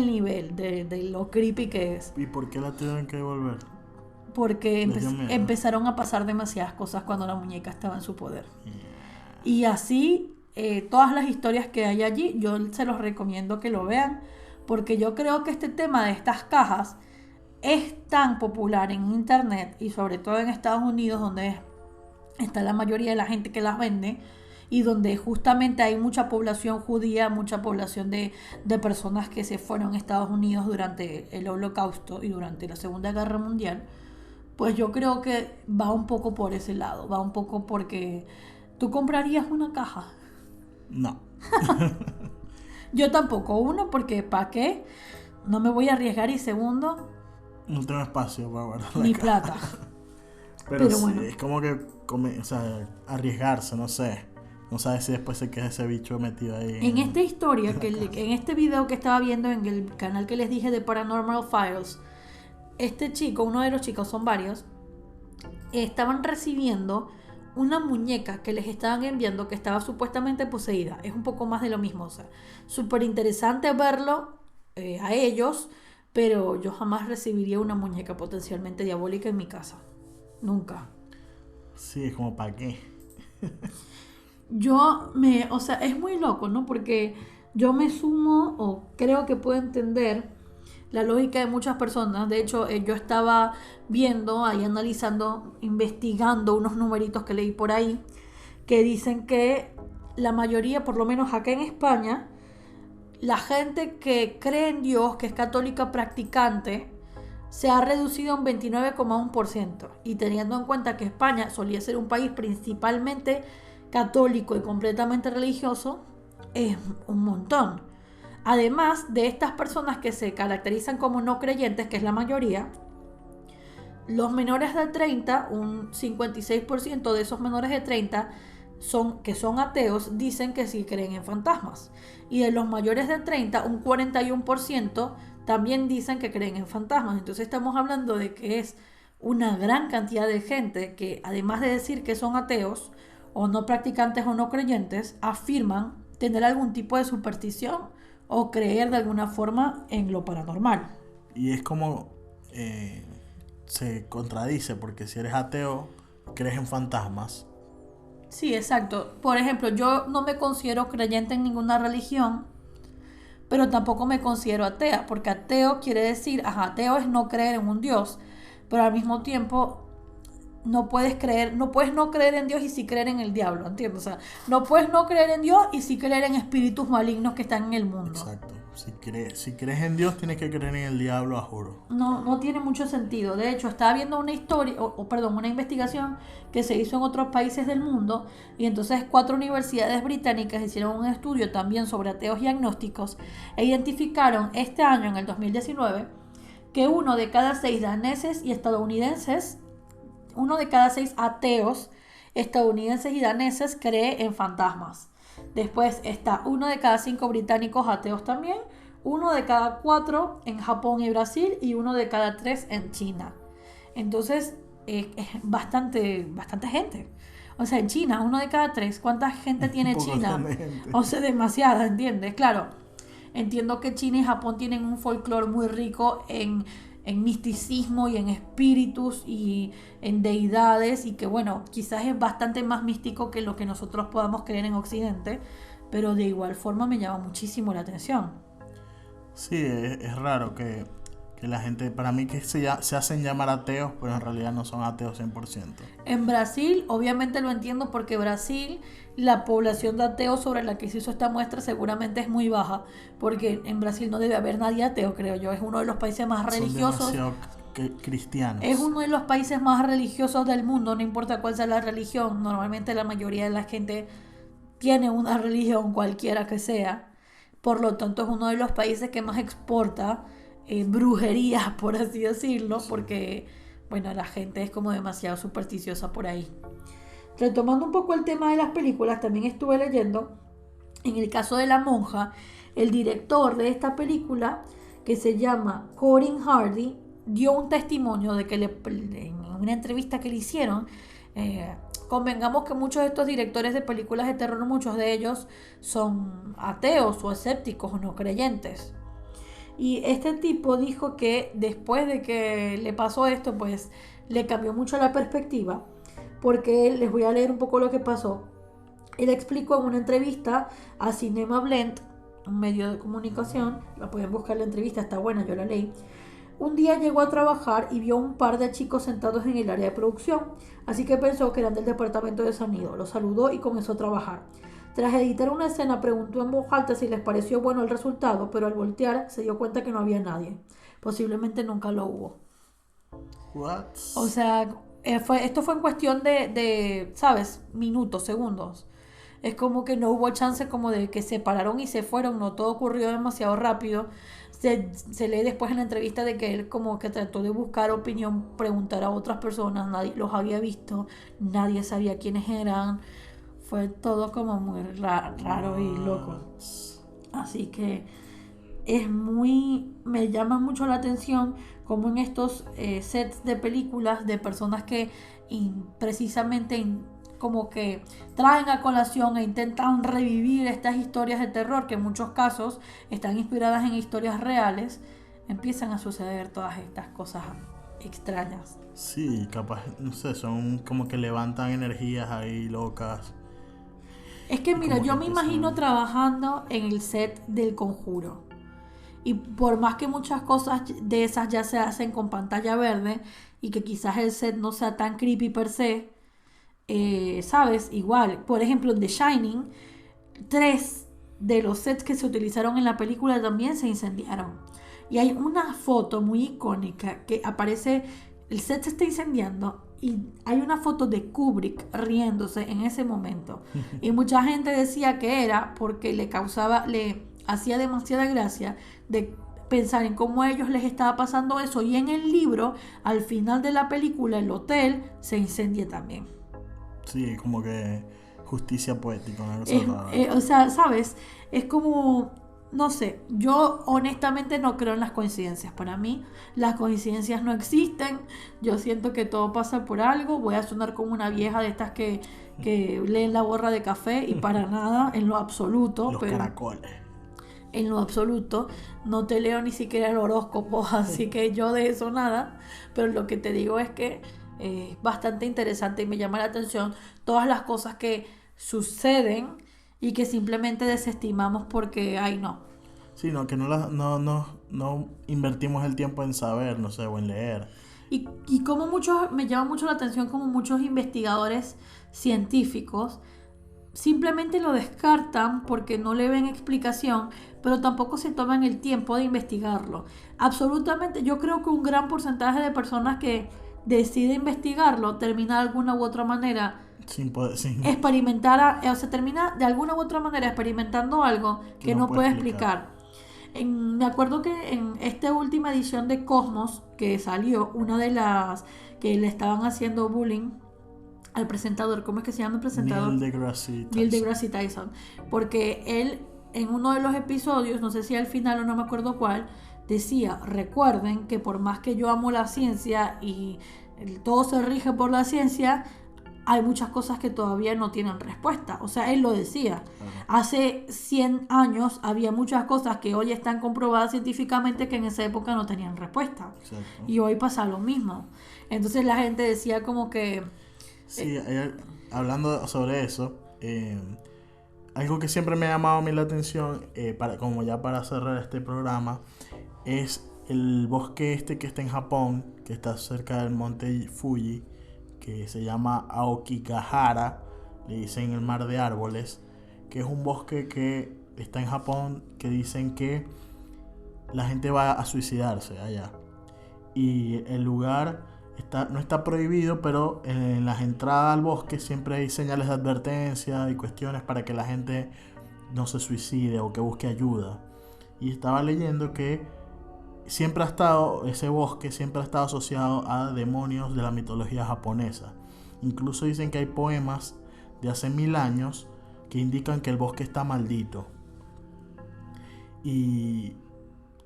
nivel de lo creepy que es. ¿Y por qué la tuvieron que devolver? Porque empezaron a pasar demasiadas cosas cuando la muñeca estaba en su poder. Y así, todas las historias que hay allí, yo se los recomiendo que lo vean, porque yo creo que este tema de estas cajas es tan popular en internet, y sobre todo en Estados Unidos, donde está la mayoría de la gente que las vende, y donde justamente hay mucha población judía, mucha población de personas que se fueron a Estados Unidos durante el Holocausto y durante la Segunda Guerra Mundial. Pues yo creo que va un poco por ese lado, va un poco porque ¿tú comprarías una caja? No. Yo tampoco. Uno, porque ¿para qué? No me voy a arriesgar, y segundo, no tengo espacio para guardar ni plata. Pero sí, bueno, es como que arriesgarse, no sé. No sabes si después se queda ese bicho metido ahí. En esta historia, en este video que estaba viendo en el canal que les dije de Paranormal Files, este chico, uno de los chicos, son varios, estaban recibiendo una muñeca que les estaban enviando que estaba supuestamente poseída. Es un poco más de lo mismo, o sea, súper interesante verlo a ellos, pero yo jamás recibiría una muñeca potencialmente diabólica en mi casa. Nunca. Sí, es como ¿para qué? O sea, es muy loco, ¿no? Porque yo me sumo, o creo que puedo entender la lógica de muchas personas. De hecho, yo estaba viendo, ahí analizando, investigando unos numeritos que leí por ahí, que dicen que la mayoría, por lo menos acá en España, la gente que cree en Dios, que es católica practicante, se ha reducido a un 29,1%. Y teniendo en cuenta que España solía ser un país principalmente católico y completamente religioso, es un montón. Además de estas personas que se caracterizan como no creyentes, que es la mayoría, los menores de 30, un 56% de esos menores de 30 que son ateos, dicen que sí creen en fantasmas. Y de los mayores de 30, un 41% también dicen que creen en fantasmas. Entonces estamos hablando de que es una gran cantidad de gente que, además de decir que son ateos, o no practicantes o no creyentes, afirman tener algún tipo de superstición o creer de alguna forma en lo paranormal. Y es como se contradice, porque si eres ateo, crees en fantasmas. Sí, exacto. Por ejemplo, yo no me considero creyente en ninguna religión, pero tampoco me considero atea, porque ateo quiere decir, ateo es no creer en un Dios, pero al mismo tiempo no puedes no creer en Dios y sí creer en el diablo, ¿entiendes? O sea, no puedes no creer en Dios y sí creer en espíritus malignos que están en el mundo. Exacto. Si crees en Dios, tienes que creer en el diablo, a juro. No tiene mucho sentido. De hecho, estaba viendo una historia, una investigación que se hizo en otros países del mundo, y entonces 4 universidades británicas hicieron un estudio también sobre ateos y agnósticos, e identificaron este año, en el 2019, que 1 de cada 6 daneses y estadounidenses, 1 de cada 6 ateos estadounidenses y daneses cree en fantasmas. Después está 1 de cada 5 británicos ateos también, 1 de cada 4 en Japón y Brasil, y 1 de cada 3 en China. Entonces es bastante gente. O sea, en China, 1 de cada 3. ¿Cuánta gente tiene China? O sea, demasiada, ¿entiendes? Claro, entiendo que China y Japón tienen un folclore muy rico en misticismo y en espíritus y en deidades, y que bueno, quizás es bastante más místico que lo que nosotros podamos creer en Occidente, pero de igual forma me llama muchísimo la atención. Sí, es raro que la gente, para mí que se hacen llamar ateos, pero en realidad no son ateos 100%. En Brasil, obviamente lo entiendo porque Brasil, la población de ateos sobre la que se hizo esta muestra seguramente es muy baja, porque en Brasil no debe haber nadie ateo, creo yo. Es uno de los países más religiosos. Son demasiado cristianos. Es uno de los países más religiosos del mundo, no importa cuál sea la religión. Normalmente la mayoría de la gente tiene una religión, cualquiera que sea. Por lo tanto, es uno de los países que más exporta brujería, por así decirlo, Sí. porque, bueno, la gente es como demasiado supersticiosa por ahí. Retomando un poco el tema de las películas, también estuve leyendo, en el caso de La Monja, el director de esta película, que se llama Corin Hardy, dio un testimonio de que en una entrevista que le hicieron, convengamos que muchos de estos directores de películas de terror, muchos de ellos son ateos o escépticos o no creyentes. Y este tipo dijo que después de que le pasó esto, pues le cambió mucho la perspectiva, porque les voy a leer un poco lo que pasó. Él explicó en una entrevista a Cinema Blend, un medio de comunicación, la pueden buscar la entrevista, está buena, yo la leí. Un día llegó a trabajar y vio un par de chicos sentados en el área de producción, así que pensó que eran del departamento de sonido. Los saludó y comenzó a trabajar. Tras editar una escena, preguntó en voz alta si les pareció bueno el resultado, pero al voltear se dio cuenta que no había nadie. Posiblemente nunca lo hubo. What? O sea, esto fue en cuestión de, ¿sabes? Minutos, segundos. Es como que no hubo chance como de que se pararon y se fueron, no, todo ocurrió demasiado rápido. Se lee después en la entrevista de que él como que trató de buscar opinión, preguntar a otras personas, nadie los había visto, nadie sabía quiénes eran. Fue todo como muy raro y loco. Así que me llama mucho la atención como en estos sets de películas de personas que precisamente como que traen a colación e intentan revivir estas historias de terror que en muchos casos están inspiradas en historias reales, empiezan a suceder todas estas cosas extrañas. Sí, capaz, no sé, son como que levantan energías ahí locas. Es que Y mira, como yo que me empiezan. imagino trabajando en el set del Conjuro. Y por más que muchas cosas de esas ya se hacen con pantalla verde y que quizás el set no sea tan creepy per se, ¿sabes? Igual, por ejemplo, en The Shining, 3 de los sets que se utilizaron en la película también se incendiaron. Y hay una foto muy icónica que aparece, el set se está incendiando y hay una foto de Kubrick riéndose en ese momento. Y mucha gente decía que era porque le hacía demasiada gracia de pensar en cómo a ellos les estaba pasando eso. Y en el libro, al final de la película, el hotel se incendia también. Sí, como que justicia poética, una cosa rara. O sea, ¿sabes? Es como, no sé, yo honestamente no creo en las coincidencias. Para mí, las coincidencias no existen. Yo siento que todo pasa por algo. Voy a sonar como una vieja de estas que leen la borra de café y para nada, en lo absoluto. Los pero caracoles. En lo absoluto, no te leo ni siquiera el horóscopo, así que yo de eso nada. Pero lo que te digo es que es bastante interesante y me llama la atención todas las cosas que suceden y que simplemente desestimamos porque, ay no. Sí, no, que no invertimos el tiempo en saber, no sé, o en leer. Y como me llama mucho la atención como muchos investigadores científicos simplemente lo descartan porque no le ven explicación, pero tampoco se toman el tiempo de investigarlo. Absolutamente, yo creo que un gran porcentaje de personas que decide investigarlo termina de alguna u otra manera termina de alguna u otra manera experimentando algo que no puede explicar. Me acuerdo que en esta última edición de Cosmos que salió, una de las que le estaban haciendo bullying al presentador, ¿cómo es que se llama el presentador? Neil deGrasse Tyson. Porque él en uno de los episodios, no sé si al final o no me acuerdo cuál, decía, recuerden que por más que yo amo la ciencia y todo se rige por la ciencia, hay muchas cosas que todavía no tienen respuesta. O sea, él lo decía. Hace 100 años había muchas cosas que hoy están comprobadas científicamente que en esa época no tenían respuesta. Exacto. Y hoy pasa lo mismo. Entonces la gente decía como que... Sí, hablando sobre eso, algo que siempre me ha llamado a mí la atención, como ya para cerrar este programa, es el bosque este que está en Japón, que está cerca del monte Fuji, que se llama Aokigahara, le dicen el mar de árboles, que es un bosque que está en Japón, que dicen que la gente va a suicidarse allá. Y el lugar no está prohibido, pero en las entradas al bosque siempre hay señales de advertencia y cuestiones para que la gente no se suicide o que busque ayuda. Y estaba leyendo que ese bosque siempre ha estado asociado a demonios de la mitología japonesa. Incluso dicen que hay poemas de hace 1000 años que indican que el bosque está maldito. Y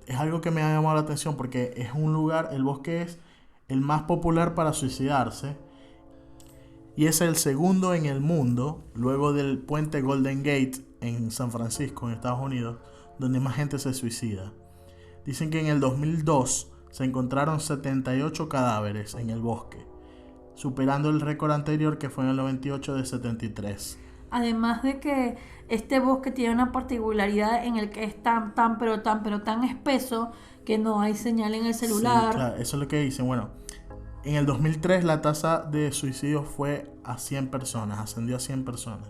es algo que me ha llamado la atención porque es un lugar, el bosque es el más popular para suicidarse y es el segundo en el mundo, luego del puente Golden Gate en San Francisco, en Estados Unidos, donde más gente se suicida. Dicen que en el 2002 se encontraron 78 cadáveres en el bosque, superando el récord anterior que fue en el 98 de 73. Además de que este bosque tiene una particularidad en el que es tan espeso que no hay señal en el celular. Sí, claro, eso es lo que dicen. Bueno, en el 2003 la tasa de suicidios fue a 100 personas, ascendió a 100 personas.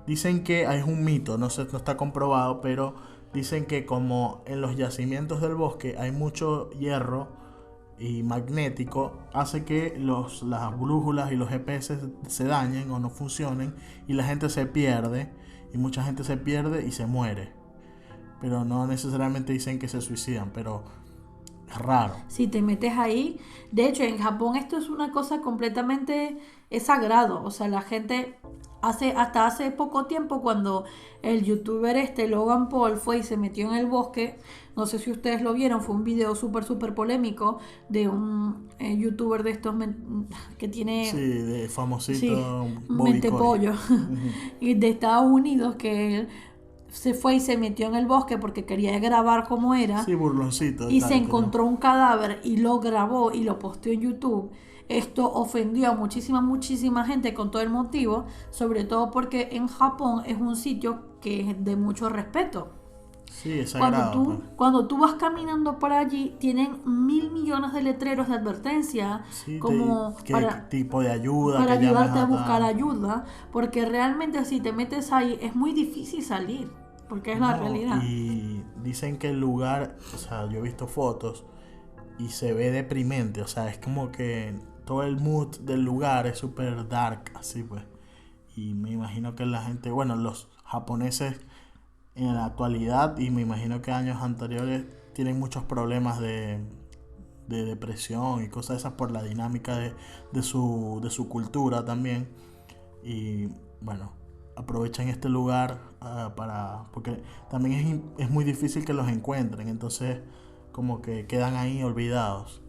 Dicen que es un mito, no está comprobado, pero dicen que como en los yacimientos del bosque hay mucho hierro y magnético, hace que las brújulas y los GPS se dañen o no funcionen y la gente se pierde, y mucha gente se pierde y se muere. Pero no necesariamente dicen que se suicidan, pero es raro. Si te metes ahí, de hecho en Japón esto es una cosa completamente, es sagrado, o sea, la gente hasta hace poco tiempo, cuando el youtuber Logan Paul fue y se metió en el bosque, no sé si ustedes lo vieron, fue un video súper polémico de un youtuber de estos que tiene... Sí, de famosito, sí, Mentepollo, y de Estados Unidos, que él se fue y se metió en el bosque porque quería grabar cómo era. Sí, burloncito. Y se encontró un cadáver y lo grabó y lo posteó en YouTube. Esto ofendió a muchísima gente con todo el motivo, sobre todo porque en Japón es un sitio que es de mucho respeto. Sí, es sagrado. Cuando tú vas caminando por allí, tienen 1000 millones de letreros de advertencia, sí, como para tipo de ayuda, para ayudarte a buscar ayuda, porque realmente si te metes ahí es muy difícil salir, porque es la realidad. Y dicen que el lugar, o sea, yo he visto fotos y se ve deprimente, o sea, es como que todo el mood del lugar es súper dark, así pues. Y me imagino que la gente, bueno, los japoneses en la actualidad, y me imagino que años anteriores, tienen muchos problemas de depresión y cosas esas por la dinámica de su cultura también. Y bueno, aprovechan este lugar porque también es muy difícil que los encuentren, entonces como que quedan ahí olvidados.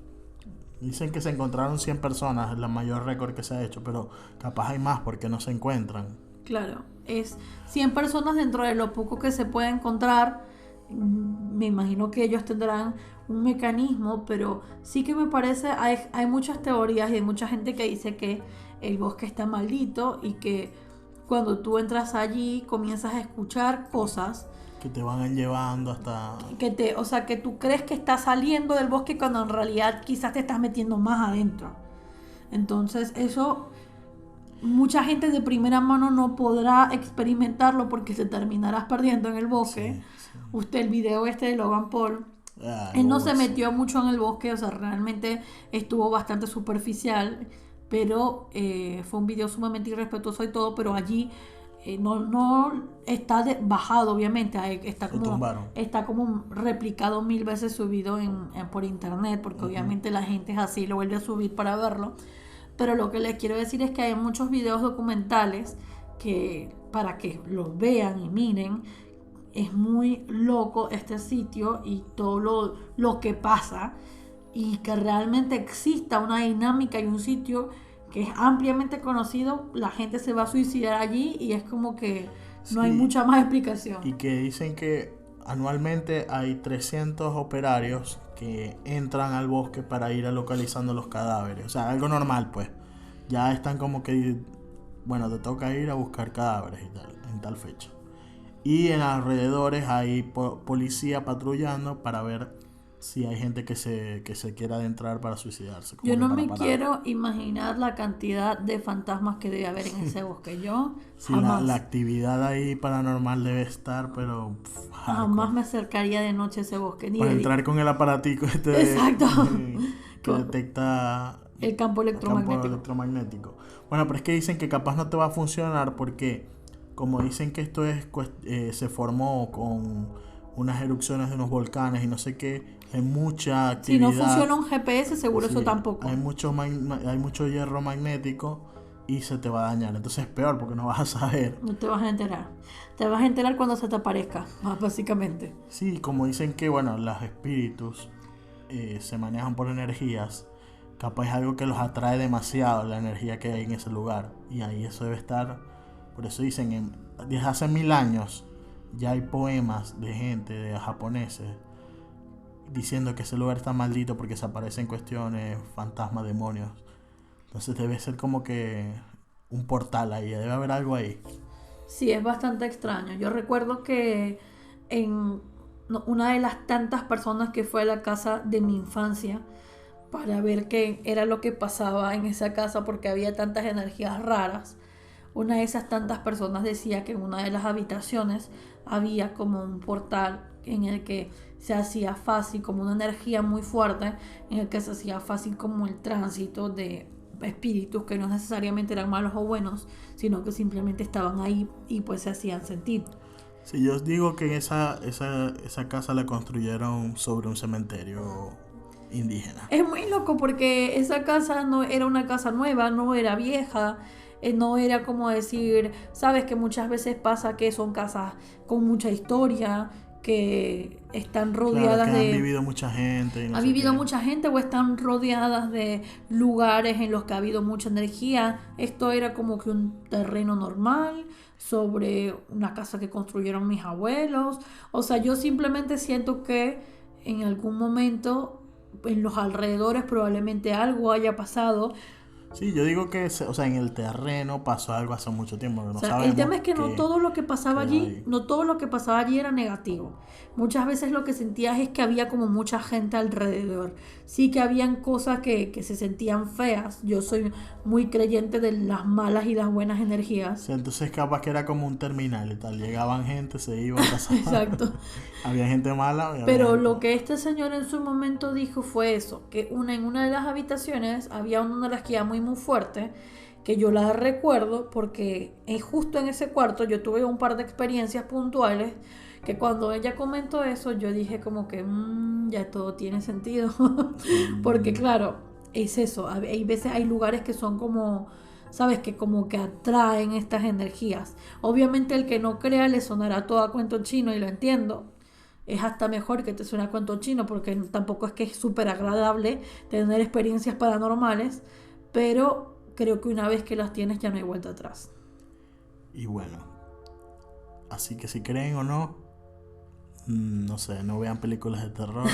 Dicen que se encontraron 100 personas, es la mayor récord que se ha hecho, pero capaz hay más porque no se encuentran. Claro, es 100 personas dentro de lo poco que se puede encontrar. Me imagino que ellos tendrán un mecanismo, pero sí que me parece, hay muchas teorías y hay mucha gente que dice que el bosque está maldito y que cuando tú entras allí comienzas a escuchar cosas que te van llevando hasta... o sea, que tú crees que estás saliendo del bosque cuando en realidad quizás te estás metiendo más adentro. Entonces eso... mucha gente de primera mano no podrá experimentarlo porque se terminarás perdiendo en el bosque. Sí. Usted, el video de Logan Paul, él no se metió mucho en el bosque, o sea, realmente estuvo bastante superficial, pero fue un video sumamente irrespetuoso y todo, pero allí no está bajado, obviamente, está como replicado 1000 veces subido por internet, porque obviamente la gente es así, lo vuelve a subir para verlo. Pero lo que les quiero decir es que hay muchos videos documentales que para que los vean y miren, es muy loco este sitio y todo lo que pasa, y que realmente exista una dinámica y un sitio que es ampliamente conocido, la gente se va a suicidar allí y es como que no hay mucha más explicación. Y que dicen que anualmente hay 300 operarios que entran al bosque para ir a localizando los cadáveres. O sea, algo normal, pues. Ya están como que, bueno, te toca ir a buscar cadáveres y tal, en tal fecha. Y en alrededores hay policía patrullando para ver si hay gente que se quiera adentrar para suicidarse. Como Yo que no para me parar. quiero imaginar la cantidad de fantasmas que debe haber en ese bosque. Yo Sí, jamás, la actividad ahí paranormal debe estar, pero jamás hardcore. me acercaría de noche a ese bosque, ni Para de día. entrar con el aparatico Exacto. que Con detecta el campo el campo electromagnético. electromagnético. Bueno, pero es que dicen que capaz no te va a funcionar porque, como dicen que esto se formó con unas erupciones de unos volcanes y no sé qué, hay mucha Si no actividad. funciona un GPS, seguro eso Sí, tampoco. hay mucho hierro magnético y se te va a dañar. Entonces es peor porque no vas a saber. No te vas a enterar. Te vas a enterar cuando se te aparezca, más básicamente. Sí, como dicen que, bueno, los espíritus se manejan por energías, capaz es algo que los atrae demasiado la energía que hay en ese lugar. Y ahí eso debe estar. Por eso dicen, desde hace 1000 años ya hay poemas de gente, de japoneses, diciendo que ese lugar está maldito porque se aparecen cuestiones, fantasmas, demonios. Entonces debe ser como que un portal ahí, debe haber algo ahí. Sí, es bastante extraño. Yo recuerdo que en una de las tantas personas que fue a la casa de mi infancia para ver qué era lo que pasaba en esa casa porque había tantas energías raras, una de esas tantas personas decía que en una de las habitaciones había como un portal en el que se hacía fácil, como una energía muy fuerte, en el que se hacía fácil como el tránsito de espíritus que no necesariamente eran malos o buenos, sino que simplemente estaban ahí y pues se hacían sentir. Sí, yo os digo que esa casa la construyeron sobre un cementerio indígena. Es muy loco porque esa casa no era una casa nueva, no era vieja, no era como decir, sabes que muchas veces pasa que son casas con mucha historia, que están Claro, que rodeadas han de... vivido mucha gente y no Ha sé vivido qué. mucha gente o están rodeadas de lugares en los que ha habido mucha energía. Esto era como que un terreno normal sobre una casa que construyeron mis abuelos. O sea, yo simplemente siento que en algún momento en los alrededores probablemente algo haya pasado. Sí, yo digo que, o sea, en el terreno pasó algo hace mucho tiempo, que O no sea, el tema sabemos es que no todo lo que qué pasaba hay allí, ahí. no todo lo que pasaba allí era negativo. Muchas veces lo que sentías es que había como mucha gente alrededor. Sí que habían cosas que se sentían feas. Yo soy muy creyente de las malas y las buenas O energías. sea, entonces capaz que era como un terminal y tal. Llegaban gente, se iban, pasaban. Exacto. Había gente mala y había Pero gente lo buena. que este señor en su momento dijo fue eso, que en una de las habitaciones había una energía muy fuerte, que yo la recuerdo porque justo en ese cuarto yo tuve un par de experiencias puntuales que cuando ella comentó eso yo dije como que ya todo tiene sentido. Porque Mm, claro, es eso, hay veces hay lugares que son como, sabes, que como que atraen estas energías. Obviamente el que no crea le sonará todo a cuento chino y lo entiendo, es hasta mejor que te suene a cuento chino porque tampoco es que es súper agradable tener experiencias paranormales, pero creo que una vez que las tienes ya no hay vuelta atrás. y bueno, así que si creen o no, no sé, no vean películas de terror.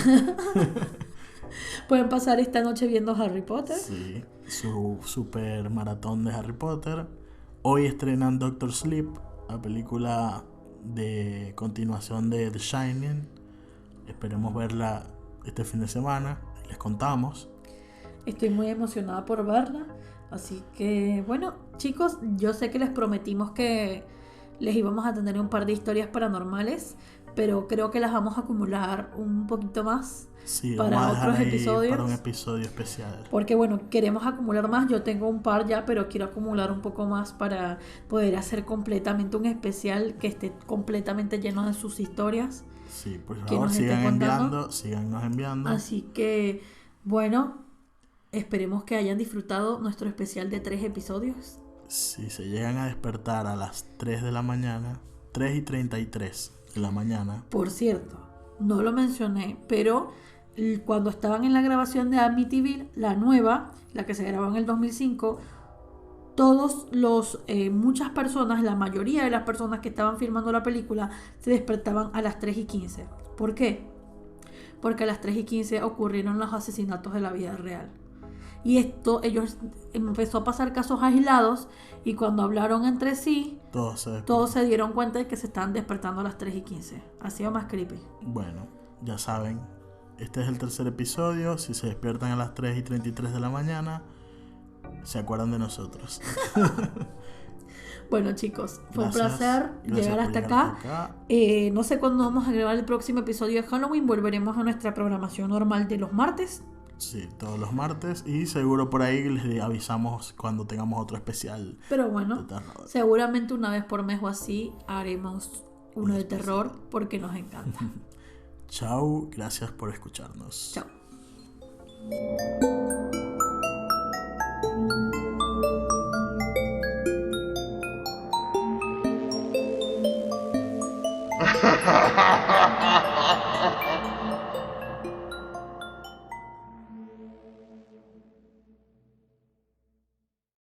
Pueden pasar esta noche viendo Harry Potter. Sí, su super maratón de Harry Potter. Hoy estrenan Doctor Sleep, la película de continuación de The Shining. Esperemos verla este fin de semana. Les contamos. Estoy muy emocionada por verla. Así que, bueno, chicos, yo sé que les prometimos que les íbamos a tener un par de historias paranormales, pero creo que las vamos a acumular un poquito más Sí, vamos a para dejar otros ahí para un episodios. episodio especial. Porque bueno, queremos acumular más. Yo tengo un par ya, pero quiero acumular un poco más para poder hacer completamente un especial que esté completamente lleno de sus historias Sí, por que favor, nos esté sigan contando. enviando, síganos enviando. Así que, bueno, esperemos que hayan disfrutado nuestro especial de 3 episodios. Si se llegan a despertar a las 3 de la mañana, 3:33 de la mañana, Por cierto, no lo mencioné, pero cuando estaban en la grabación de Amityville, la nueva, la que se grabó en el 2005, muchas personas, la mayoría de las personas que estaban filmando la película, se despertaban a las 3:15. ¿Por qué? Porque a las 3:15 ocurrieron los asesinatos de la vida real. Y esto, ellos empezó a pasar casos aislados y cuando hablaron entre sí, todos se dieron cuenta de que se estaban despertando a las 3:15. Ha sido más creepy. Bueno, ya saben, este es el tercer episodio. Si se despiertan a las 3:33 de la mañana, se acuerdan de nosotros. Bueno, chicos, fue Gracias. un placer llegar hasta acá. No sé cuándo vamos a grabar el próximo episodio de Halloween. Volveremos a nuestra programación normal de los martes. Sí, todos los martes. Y seguro por ahí les avisamos cuando tengamos otro especial. Pero bueno, de terror. seguramente una vez por mes o así haremos uno de terror porque nos encanta. Chau, gracias por escucharnos. Chao. Ha ha ha ha ha ha!